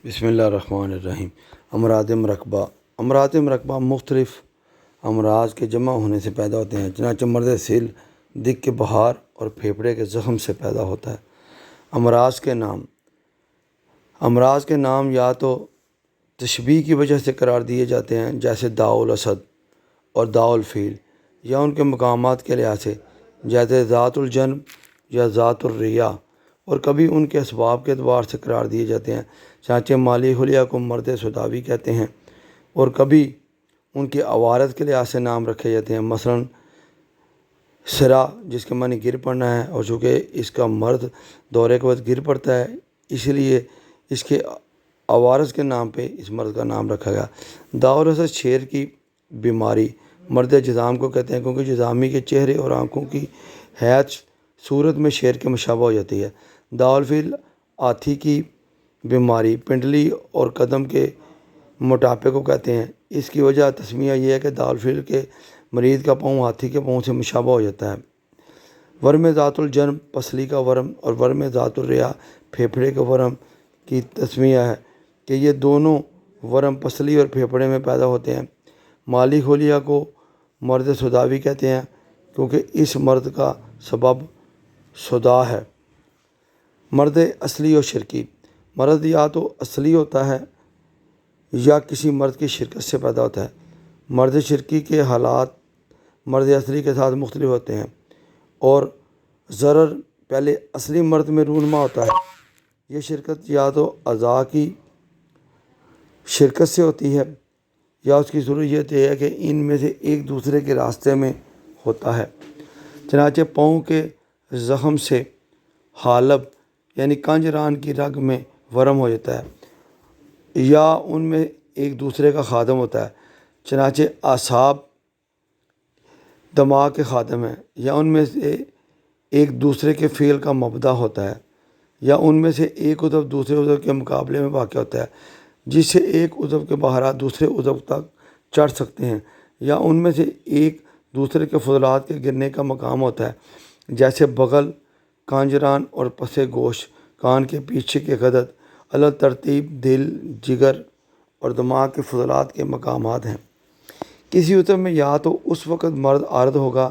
بسم اللہ الرحمن الرحیم۔ امراض مرکبہ مختلف امراض کے جمع ہونے سے پیدا ہوتے ہیں، چنانچہ مرض سیل دق کے بخار اور پھیپھڑے کے زخم سے پیدا ہوتا ہے۔ امراض کے نام یا تو تشبیہ کی وجہ سے قرار دیے جاتے ہیں، جیسے داء الاسد اور داء الفیل، یا ان کے مقامات کے لحاظ سے، جیسے ذات الجنب یا ذات الریہ، اور کبھی ان کے اسباب کے اعتبار سے قرار دیے جاتے ہیں، چنانچہ مالی حلیہ کو مرض سوداوی کہتے ہیں، اور کبھی ان کی عوارض کے لحاظ سے نام رکھے جاتے ہیں، مثلاً سرا، جس کے معنی گر پڑنا ہے، اور چونکہ اس کا مرد دورے کے وقت گر پڑتا ہے، اس لیے اس کے عوارض کے نام پہ اس مرض کا نام رکھا گیا۔ داء الاسد شیر کی بیماری مرض جذام کو کہتے ہیں، کیونکہ جذامی کے چہرے اور آنکھوں کی حیات صورت میں شیر کے مشابہ ہو جاتی ہے۔ داء الفیل ہاتھی کی بیماری پنڈلی اور قدم کے موٹاپے کو کہتے ہیں۔ اس کی وجہ تسمیہ یہ ہے کہ داء الفیل کے مریض کا پاؤں ہاتھی کے پاؤں سے مشابہ ہو جاتا ہے۔ ورم ذات الجنب پسلی کا ورم اور ورم ذات الریہ پھیپھڑے کے ورم کی تسمیہ ہے کہ یہ دونوں ورم پسلی اور پھیپھڑے میں پیدا ہوتے ہیں۔ مالی حلیہ کو مرض سوداوی کہتے ہیں، کیونکہ اس مرض کا سبب صداع ہے۔ مرض اصلی اور شرکی مرض یا تو اصلی ہوتا ہے یا کسی مرض کی شرکت سے پیدا ہوتا ہے۔ مرض شرکی کے حالات مرض اصلی کے ساتھ مختلف ہوتے ہیں، اور ضرر پہلے اصلی مرض میں رونما ہوتا ہے۔ یہ شرکت یا تو اعضاء کی شرکت سے ہوتی ہے، یا اس کی صورت یہ ہے کہ ان میں سے ایک دوسرے کے راستے میں ہوتا ہے۔ چنانچہ پاؤں کے زخم سے حالب یعنی کنج ران کی رگ میں ورم ہو جاتا ہے، یا ان میں ایک دوسرے کا خادم ہوتا ہے۔ چنانچہ اعصاب دماغ کے خادم ہیں، یا ان میں سے ایک دوسرے کے فعل کا مبدا ہوتا ہے، یا ان میں سے ایک عضو دوسرے عضو کے مقابلے میں واقع ہوتا ہے، جس سے ایک عضو کے بہارات دوسرے عضو تک چڑھ سکتے ہیں، یا ان میں سے ایک دوسرے کے فضلات کے گرنے کا مقام ہوتا ہے، جیسے بغل، کانجران اور پس گوش، کان کے پیچھے کے غدد، اللہ ترتیب دل، جگر اور دماغ کے فضلات کے مقامات ہیں۔ کسی عضو میں یا تو اس وقت مرض عارض ہوگا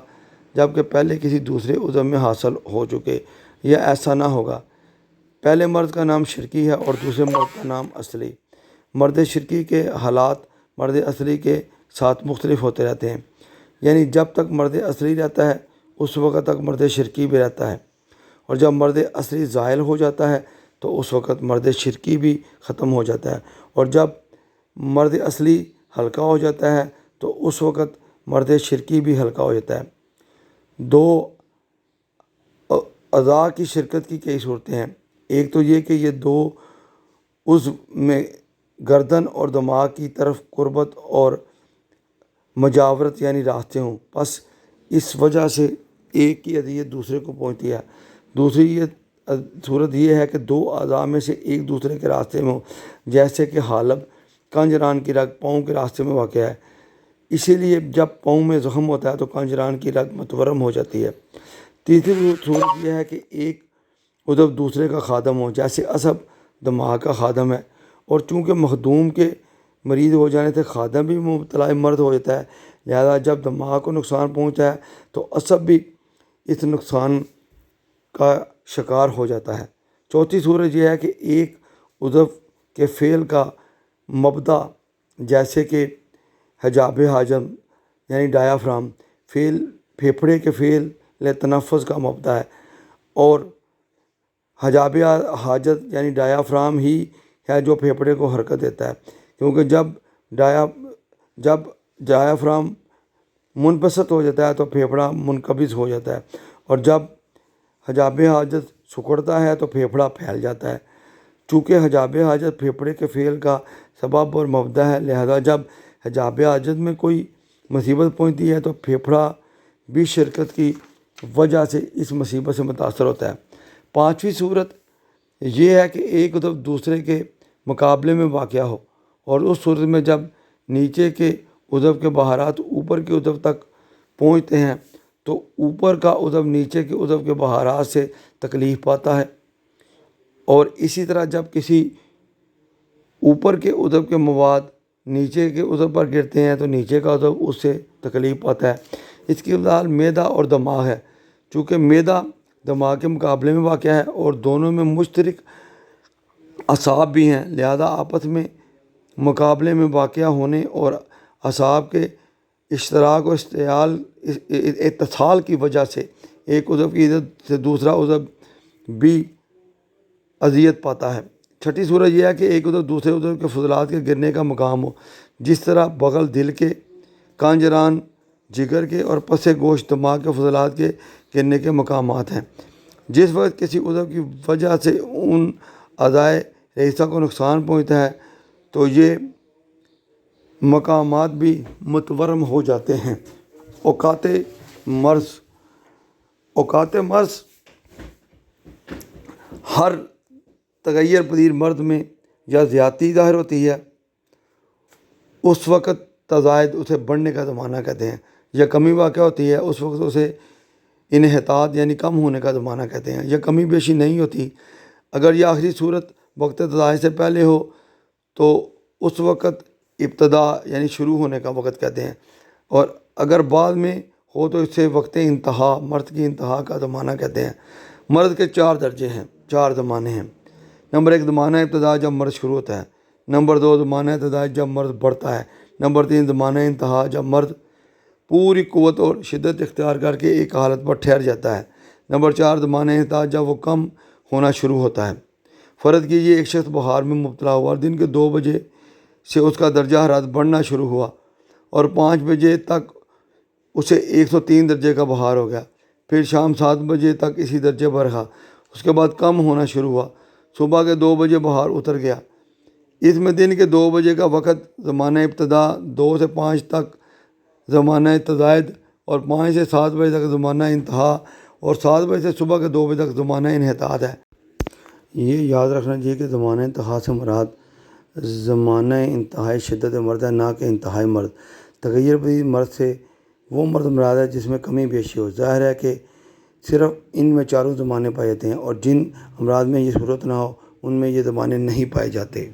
جبکہ پہلے کسی دوسرے عضو میں حاصل ہو چکے، یا ایسا نہ ہوگا۔ پہلے مرض کا نام شرکی ہے اور دوسرے مرض کا نام اصلی۔ مرض شرکی کے حالات مرض اصلی کے ساتھ مختلف ہوتے رہتے ہیں، یعنی جب تک مرض اصلی رہتا ہے اس وقت تک مرض شرکی بھی رہتا ہے، اور جب مرض اصلی زائل ہو جاتا ہے تو اس وقت مرض شرکی بھی ختم ہو جاتا ہے، اور جب مرض اصلی ہلکا ہو جاتا ہے تو اس وقت مرض شرکی بھی ہلکا ہو جاتا ہے۔ دو اعضاء کی شرکت کی کئی صورتیں ہیں۔ ایک تو یہ کہ یہ دو عضو میں گردن اور دماغ کی طرف قربت اور مجاورت یعنی راستے ہوں، پس اس وجہ سے ایک کی اذیت دوسرے کو پہنچتی ہے۔ دوسری صورت یہ ہے کہ دو اعضاء میں سے ایک دوسرے کے راستے میں ہو، جیسے کہ حالب، کنجران کی رگ پاؤں کے راستے میں واقع ہے، اسی لیے جب پاؤں میں زخم ہوتا ہے تو کنجران کی رگ متورم ہو جاتی ہے۔ تیسری صورت یہ ہے کہ ایک عضو دوسرے کا خادم ہو، جیسے عصب دماغ کا خادم ہے، اور چونکہ مخدوم کے مریض ہو جانے سے خادم بھی مبتلا مرض ہو جاتا ہے، لہذا جب دماغ کو نقصان پہنچتا ہے تو عصب بھی اس نقصان کا شکار ہو جاتا ہے۔ چوتھی صورت یہ ہے کہ ایک عضو کے فعل کا مبدا، جیسے کہ حجاب حاجم یعنی ڈایافرام، فعل پھیپھڑے کے فعل تنفس کا مبدا ہے، اور حجاب حاجت یعنی ڈایافرام ہی ہے جو پھیپھڑے کو حرکت دیتا ہے، کیونکہ جب ڈایافرام منبسط ہو جاتا ہے تو پھیپھڑا منقبض ہو جاتا ہے، اور جب حجاب حاجت سکڑتا ہے تو پھیپھڑا پھیل جاتا ہے۔ چونکہ حجاب حاجت پھیپھڑے کے فعل کا سبب اور مبدا ہے، لہذا جب حجاب حاجت میں کوئی مصیبت پہنچتی ہے تو پھیپھڑا بھی شرکت کی وجہ سے اس مصیبت سے متاثر ہوتا ہے۔ پانچویں صورت یہ ہے کہ ایک عضو دوسرے کے مقابلے میں واقع ہو، اور اس صورت میں جب نیچے کے عضو کے بہارات اوپر کے عضو تک پہنچتے ہیں تو اوپر کا عضو نیچے کے عضو کے بہارات سے تکلیف پاتا ہے، اور اسی طرح جب کسی اوپر کے عضو کے مواد نیچے کے عضو پر گرتے ہیں تو نیچے کا عضو اس سے تکلیف پاتا ہے۔ اس کی مثال معدہ اور دماغ ہے۔ چونکہ معدہ دماغ کے مقابلے میں واقع ہے اور دونوں میں مشترک اعصاب بھی ہیں، لہذا آپس میں مقابلے میں واقع ہونے اور اعصاب کے اشتراک اور اتصال کی وجہ سے ایک عضو کی عزت سے دوسرا عضو بھی اذیت پاتا ہے۔ چھٹی صورت یہ ہے کہ ایک عضو دوسرے عضو کے فضلات کے گرنے کا مقام ہو، جس طرح بغل دل کے، کانجران جگر کے اور پس گوشت دماغ کے فضلات کے گرنے کے مقامات ہیں۔ جس وقت کسی عضو کی وجہ سے ان اعضائے رئیسہ کو نقصان پہنچتا ہے تو یہ مقامات بھی متورم ہو جاتے ہیں۔ اوقات مرض ہر تغیر پذیر مرض میں یا زیادتی ظاہر ہوتی ہے، اس وقت تزائد اسے بڑھنے کا زمانہ کہتے ہیں، یا کمی واقع ہوتی ہے اس وقت اسے انحطاط یعنی کم ہونے کا زمانہ کہتے ہیں، یا کمی بیشی نہیں ہوتی۔ اگر یہ آخری صورت وقت تزائد سے پہلے ہو تو اس وقت ابتدا یعنی شروع ہونے کا وقت کہتے ہیں، اور اگر بعد میں ہو تو اسے وقت انتہا، مرض کی انتہا کا زمانہ کہتے ہیں۔ مرض کے 4 درجے ہیں، 4 زمانے ہیں۔ نمبر 1 زمانہ ابتدا، جب مرض شروع ہوتا ہے۔ نمبر 2 زمانہ ابتدا، جب مرض بڑھتا ہے۔ نمبر 3 زمانہ انتہا، جب مرض پوری قوت اور شدت اختیار کر کے ایک حالت پر ٹھہر جاتا ہے۔ نمبر 4 زمانہ انتہا، جب وہ کم ہونا شروع ہوتا ہے۔ فرض کیجیے ایک شخص بخار میں مبتلا ہوا اور دن کے 2 بجے سے اس کا درجہ حرارت بڑھنا شروع ہوا اور 5 بجے تک اسے 103 درجے کا بخار ہو گیا، پھر شام 7 بجے تک اسی درجے پر رہا، اس کے بعد کم ہونا شروع ہوا، صبح کے 2 بجے بخار اتر گیا۔ اس میں دن کے 2 بجے کا وقت زمانہ ابتدا، 2 سے 5 تک زمانہ تزائد اور 5 سے 7 بجے تک زمانہ انتہا اور 7 بجے سے صبح کے 2 بجے تک زمانہ انحطاط ہے۔ یہ یاد رکھنا چاہیے کہ زمانہ انتہا سے مراد زمانہ انتہائی شدت مرض ہے، نہ کہ انتہائی مرض۔ تغیر پذیر مرض سے وہ مرض مراد ہے جس میں کمی بیشی ہو۔ ظاہر ہے کہ صرف ان میں چاروں زمانے پائے جاتے ہیں، اور جن امراض میں یہ صورت نہ ہو ان میں یہ زمانے نہیں پائے جاتے۔